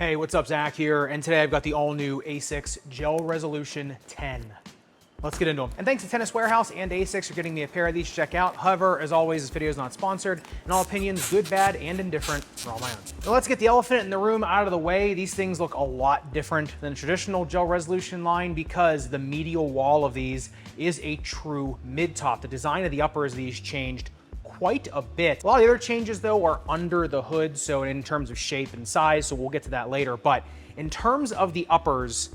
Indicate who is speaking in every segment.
Speaker 1: Hey, what's up, Zach here, and today I've got the all-new Asics Gel Resolution 10. Let's get into them. And thanks to Tennis Warehouse and Asics for getting me a pair of these to check out. However, as always, this video is not sponsored, and all opinions, good, bad, and indifferent, are all my own. Now let's get the elephant in the room out of the way. These things look a lot different than the traditional Gel Resolution line because the medial wall of these is a true mid-top. The design of the uppers of these changed quite a bit. A lot of the other changes though are under the hood, so in terms of shape and size, so we'll get to that later. But in terms of the uppers,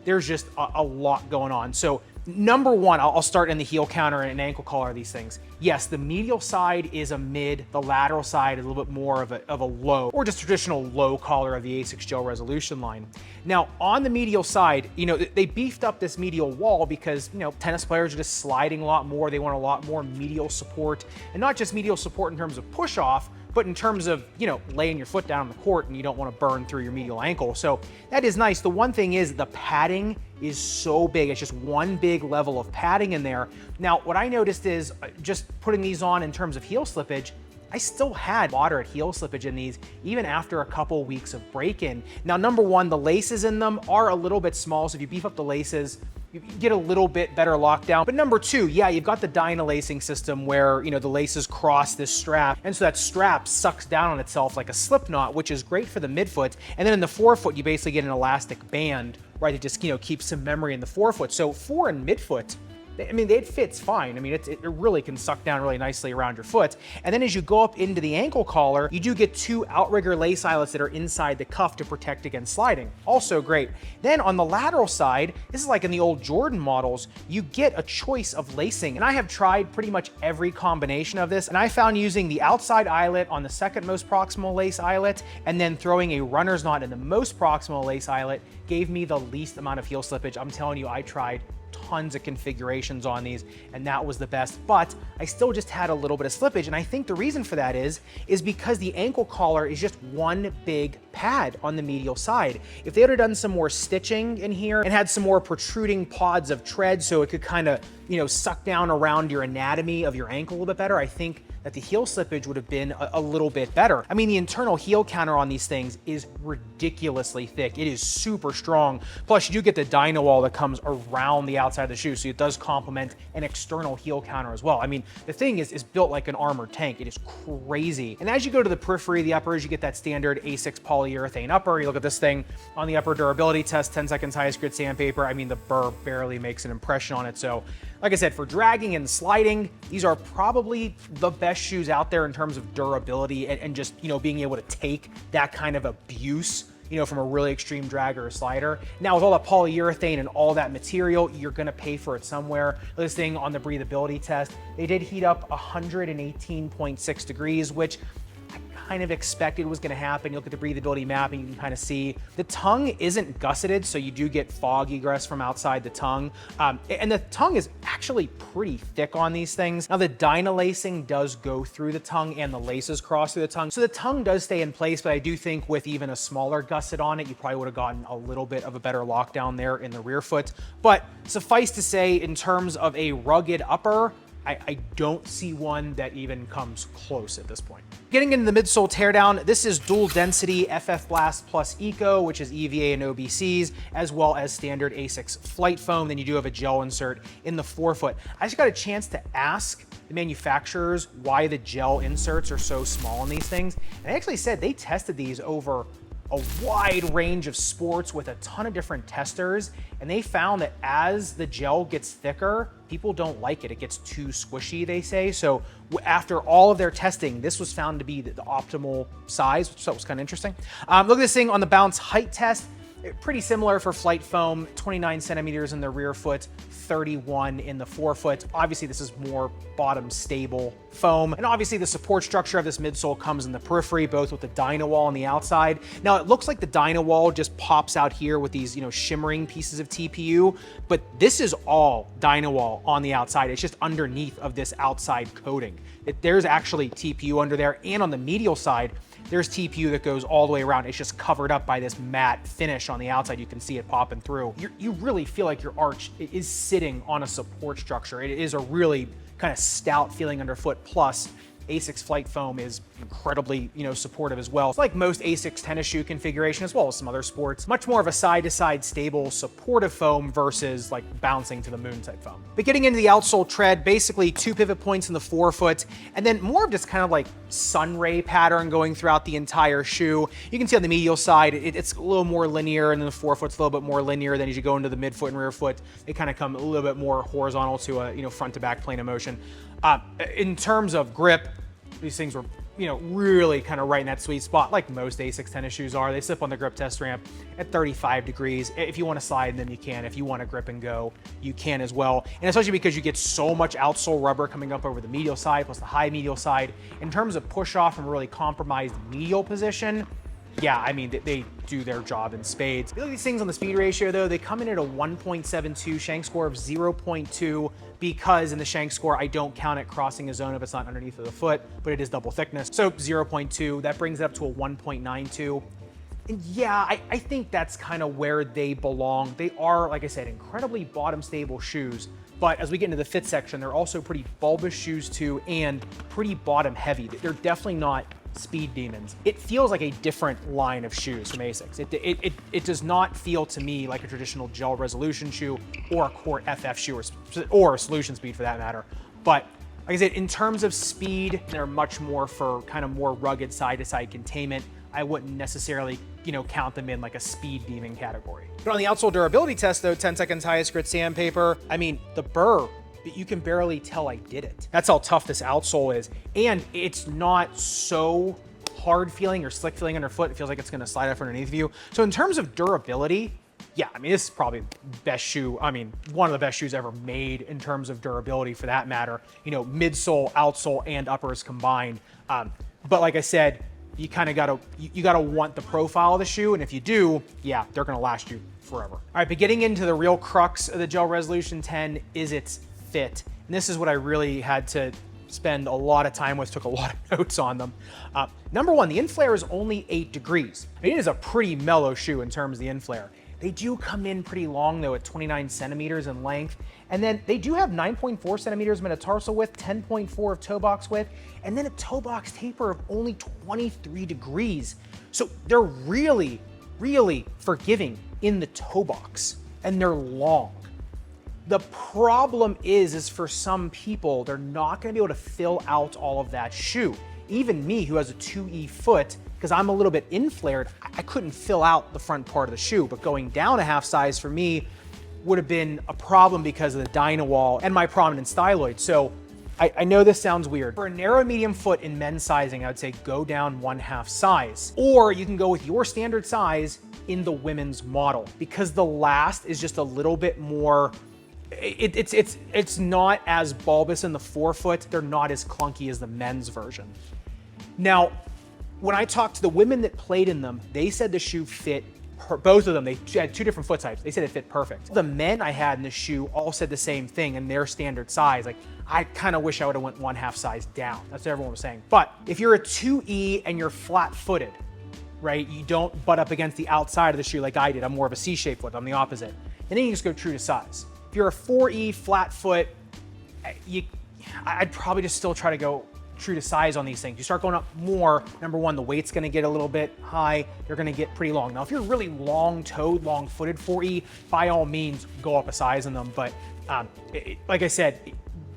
Speaker 1: there's just a lot going on. So number one, I'll start in the heel counter and ankle collar of these things. Yes, the medial side is a mid, the lateral side is a little bit more of a low, or just traditional low collar of the Asics Gel Resolution line. Now, on the medial side, they beefed up this medial wall because, tennis players are just sliding a lot more. They want a lot more medial support, and not just medial support in terms of push off, but in terms of, laying your foot down on the court and you don't want to burn through your medial ankle. So that is nice. The one thing is the padding is so big. It's just one big level of padding in there. Now, what I noticed is just putting these on in terms of heel slippage, I still had moderate heel slippage in these, even after a couple weeks of break-in. Now, number one, the laces in them are a little bit small, so if you beef up the laces, you get a little bit better lockdown. But number two, yeah, you've got the Dyna lacing system where, the laces cross this strap, and so that strap sucks down on itself like a slip knot, which is great for the midfoot. And then in the forefoot, you basically get an elastic band, right, to just, keep some memory in the forefoot. So fore and midfoot, it fits fine. It really can suck down really nicely around your foot. And then as you go up into the ankle collar, you do get two outrigger lace eyelets that are inside the cuff to protect against sliding. Also great. Then on the lateral side, this is like in the old Jordan models, you get a choice of lacing. And I have tried pretty much every combination of this, and I found using the outside eyelet on the second most proximal lace eyelet, and then throwing a runner's knot in the most proximal lace eyelet gave me the least amount of heel slippage. I'm telling you, I tried tons of configurations on these, and that was the best, but I still just had a little bit of slippage. And I think the reason for that is because the ankle collar is just one big pad on the medial side. If they would have done some more stitching in here and had some more protruding pods of tread so it could kind of, suck down around your anatomy of your ankle a little bit better, I think that the heel slippage would have been a little bit better. The internal heel counter on these things is ridiculously thick. It is super strong. Plus, you do get the Dyna wall that comes around the outside of the shoe, so it does complement an external heel counter as well. The thing is built like an armored tank. It is crazy. And as you go to the periphery of the uppers, you get that standard Asics polyurethane upper. You look at this thing on the upper durability test, 10 seconds highest grit sandpaper. The burr barely makes an impression on it. So, like I said, for dragging and sliding, these are probably the best shoes out there in terms of durability and just, being able to take that kind of abuse, from a really extreme drag or a slider. Now, with all that polyurethane and all that material, you're gonna pay for it somewhere. This thing on the breathability test, they did heat up 118.6 degrees, which I kind of expected was going to happen. You look at the breathability map and you can kind of see the tongue isn't gusseted, so you do get fog egress from outside the tongue. And the tongue is actually pretty thick on these things. Now, the Dyna lacing does go through the tongue and the laces cross through the tongue, so the tongue does stay in place, but I do think with even a smaller gusset on it, you probably would have gotten a little bit of a better lockdown there in the rear foot. But suffice to say, in terms of a rugged upper, I don't see one that even comes close at this point. Getting into the midsole teardown, this is dual density FF Blast plus Eco, which is EVA and OBCs, as well as standard Asics Flight Foam. Then you do have a gel insert in the forefoot. I just got a chance to ask the manufacturers why the gel inserts are so small on these things. And they actually said they tested these over a wide range of sports with a ton of different testers, and they found that as the gel gets thicker, people don't like it. It gets too squishy, they say. So after all of their testing, this was found to be the optimal size, which I thought was kind of interesting. Look at this thing on the bounce height test. Pretty similar for Flight Foam, 29 centimeters in the rear foot, 31 in the forefoot. Obviously, this is more bottom stable foam. And obviously, the support structure of this midsole comes in the periphery, both with the Dyna wall on the outside. Now, it looks like the Dyna wall just pops out here with these, shimmering pieces of TPU, but this is all Dyna wall on the outside. It's just underneath of this outside coating. There's actually TPU under there, and on the medial side, there's TPU that goes all the way around. It's just covered up by this matte finish on the outside. You can see it popping through. You really feel like your arch is sitting on a support structure. It is a really kind of stout feeling underfoot. Plus, Asics Flight Foam is incredibly, supportive as well. It's like most Asics tennis shoe configuration, as well as some other sports, much more of a side-to-side stable supportive foam versus like bouncing to the moon type foam. But getting into the outsole tread, basically 2 pivot points in the forefoot, and then more of just kind of like sun ray pattern going throughout the entire shoe. You can see on the medial side, it's a little more linear, and then the forefoot's a little bit more linear. Then as you go into the midfoot and rear foot, they kind of come a little bit more horizontal to a, front to back plane of motion. In terms of grip, these things were, really kind of right in that sweet spot, like most Asics tennis shoes are. They slip on the grip test ramp at 35 degrees. If you want to slide in them, you can. If you want to grip and go, you can as well. And especially because you get so much outsole rubber coming up over the medial side, plus the high medial side. In terms of push off from a really compromised medial position, yeah, I mean, they do their job in spades. Look at these things on the speed ratio, though. They come in at a 1.72, shank score of 0.2, because in the shank score, I don't count it crossing a zone if it's not underneath of the foot, but it is double thickness. So 0.2, that brings it up to a 1.92. And yeah, I think that's kind of where they belong. They are, like I said, incredibly bottom stable shoes. But as we get into the fit section, they're also pretty bulbous shoes too, and pretty bottom heavy. They're definitely not speed demons. It feels like a different line of shoes from Asics. It does not feel to me like a traditional gel resolution shoe or a Court FF shoe or Solution Speed for that matter. But like I said, in terms of speed, they're much more for kind of more rugged side-to-side containment. I wouldn't necessarily, count them in like a speed demon category. But on the outsole durability test though, 10 seconds highest grit sandpaper, I mean, the burr, you can barely tell I did it. That's how tough this outsole is. And it's not so hard feeling or slick feeling underfoot. It feels like it's gonna slide up underneath of you. So in terms of durability, yeah, I mean, this is probably the best shoe. I mean, one of the best shoes ever made in terms of durability for that matter. Midsole, outsole, and uppers combined. But like I said, you kind of gotta want the profile of the shoe. And if you do, yeah, they're gonna last you forever. All right, but getting into the real crux of the Gel Resolution 10 is its fit. And this is what I really had to spend a lot of time with, took a lot of notes on them. Number one, the inflare is only 8 degrees. I mean, it is a pretty mellow shoe in terms of the inflare. They do come in pretty long though at 29 centimeters in length. And then they do have 9.4 centimeters metatarsal width, 10.4 of toe box width, and then a toe box taper of only 23 degrees. So they're really, really forgiving in the toe box, and they're long. The problem is for some people, they're not gonna be able to fill out all of that shoe. Even me, who has a 2E foot, because I'm a little bit inflared, I couldn't fill out the front part of the shoe, but going down a half size for me would have been a problem because of the dyno wall and my prominent styloid. So I know this sounds weird. For a narrow medium foot in men's sizing, I would say go down 1/2 size, or you can go with your standard size in the women's model, because the last is just a little bit more, it's not as bulbous in the forefoot. They're not as clunky as the men's version. Now, when I talked to the women that played in them, they said the shoe fit, both of them, they had 2 different foot types. They said it fit perfect. The men I had in the shoe all said the same thing in their standard size. Like, I kind of wish I would have went 1/2 size down. That's what everyone was saying. But if you're a 2E and you're flat footed, right, you don't butt up against the outside of the shoe like I did. I'm more of a C-shaped foot, I'm the opposite. And then you just go true to size. If you're a 4E flat foot, I'd probably just still try to go true to size on these things. You start going up more, number one, the weight's gonna get a little bit high, you're gonna get pretty long. Now, if you're really long-toed, long-footed 4E, by all means, go up a size in them. But like I said,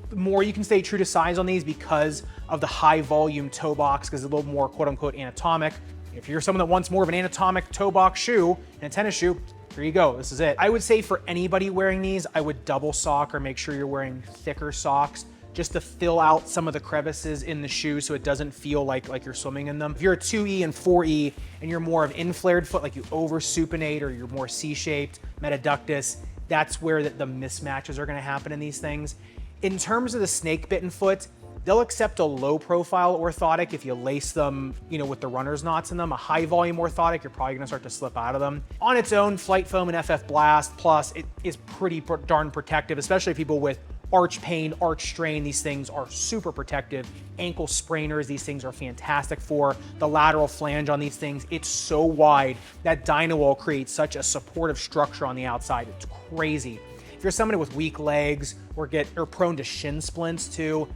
Speaker 1: the more you can stay true to size on these because of the high volume toe box, because it's a little more quote-unquote anatomic. If you're someone that wants more of an anatomic toe box shoe and a tennis shoe, here you go, this is it. I would say for anybody wearing these, I would double sock or make sure you're wearing thicker socks just to fill out some of the crevices in the shoe so it doesn't feel like you're swimming in them. If you're a 2E and 4E and you're more of inflared foot, like you over supinate or you're more C-shaped, metaductus, that's where the mismatches are gonna happen in these things. In terms of the snake bitten foot, they'll accept a low profile orthotic if you lace them, with the runner's knots in them. A high volume orthotic, you're probably gonna start to slip out of them. On its own, Flight Foam and FF Blast Plus, it is pretty darn protective, especially people with arch pain, arch strain. These things are super protective. Ankle sprainers, these things are fantastic for. The lateral flange on these things, it's so wide that dyno wall creates such a supportive structure on the outside. It's crazy. If you're somebody with weak legs or prone to shin splints too,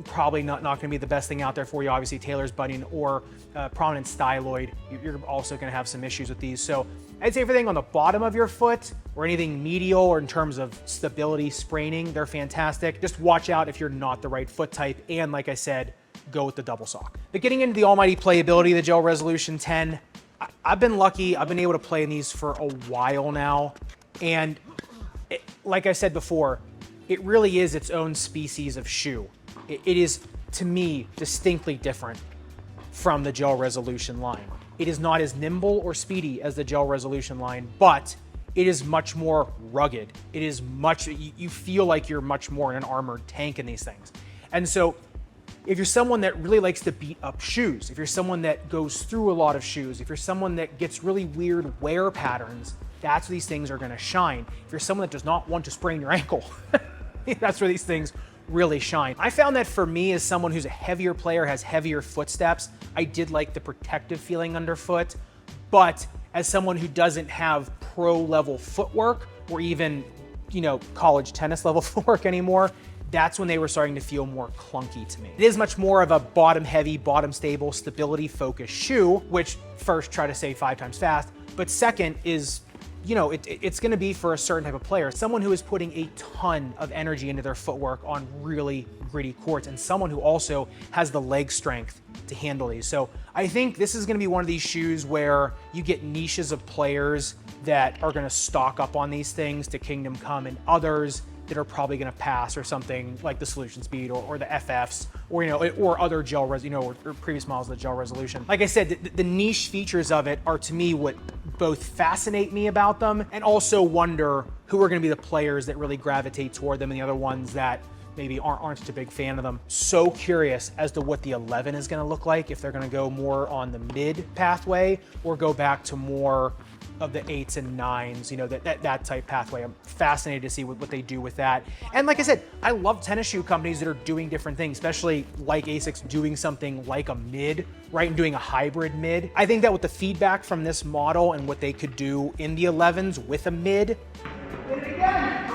Speaker 1: probably not going to be the best thing out there for you. Obviously, Taylor's bunion or prominent styloid, you're also going to have some issues with these. So I'd say everything on the bottom of your foot or anything medial or in terms of stability, spraining, they're fantastic. Just watch out if you're not the right foot type. And like I said, go with the double sock. But getting into the almighty playability of the Gel Resolution 10, I've been lucky. I've been able to play in these for a while now. And like I said before, it really is its own species of shoe. It is, to me, distinctly different from the Gel Resolution line. It is not as nimble or speedy as the Gel Resolution line, but it is much more rugged. It is much, you feel like you're much more in an armored tank in these things. And so if you're someone that really likes to beat up shoes, if you're someone that goes through a lot of shoes, if you're someone that gets really weird wear patterns, that's where these things are gonna shine. If you're someone that does not want to sprain your ankle, that's where these things really shine. I found that for me, as someone who's a heavier player, has heavier footsteps, I did like the protective feeling underfoot. But as someone who doesn't have pro level footwork or even, you know, college tennis level footwork anymore, that's when they were starting to feel more clunky to me. It is much more of a bottom heavy, bottom stable, stability focused shoe, which first, try to say 5 times fast, but second is, you know, it's gonna be for a certain type of player, someone who is putting a ton of energy into their footwork on really gritty courts, and someone who also has the leg strength to handle these. So I think this is gonna be one of these shoes where you get niches of players that are gonna stock up on these things to Kingdom Come, and others that are probably going to pass, or something like the Solution Speed or the FFs, or, you know, or other Gel Res, you know, or previous models of the Gel Resolution. Like I said, the niche features of it are, to me, what both fascinate me about them, and also wonder who are going to be the players that really gravitate toward them, and the other ones that maybe aren't such a big fan of them. So curious as to what the 11 is going to look like, if they're going to go more on the mid pathway or go back to more of the 8s and 9s, you know, that type pathway. I'm fascinated to see what they do with that. And like I said, I love tennis shoe companies that are doing different things, especially like Asics doing something like a mid, right, and doing a hybrid mid. I think that with the feedback from this model and what they could do in the 11s with a mid. Did it again.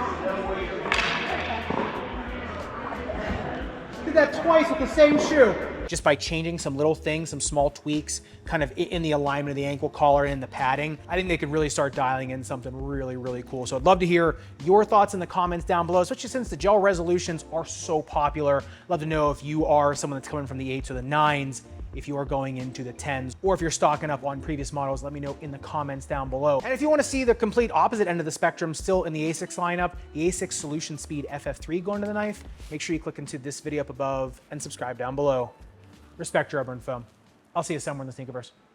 Speaker 1: Did that twice with the same shoe. Just by changing some little things, some small tweaks, kind of in the alignment of the ankle collar and the padding, I think they could really start dialing in something really, really cool. So I'd love to hear your thoughts in the comments down below, especially since the Gel Resolutions are so popular. I'd love to know if you are someone that's coming from the 8s or the 9s, if you are going into the 10s, or if you're stocking up on previous models. Let me know in the comments down below. And if you want to see the complete opposite end of the spectrum still in the Asics lineup, the Asics Solution Speed FF3 going to the knife, make sure you click into this video up above and subscribe down below. Respect your urban foam. I'll see you somewhere in the Sneakerverse.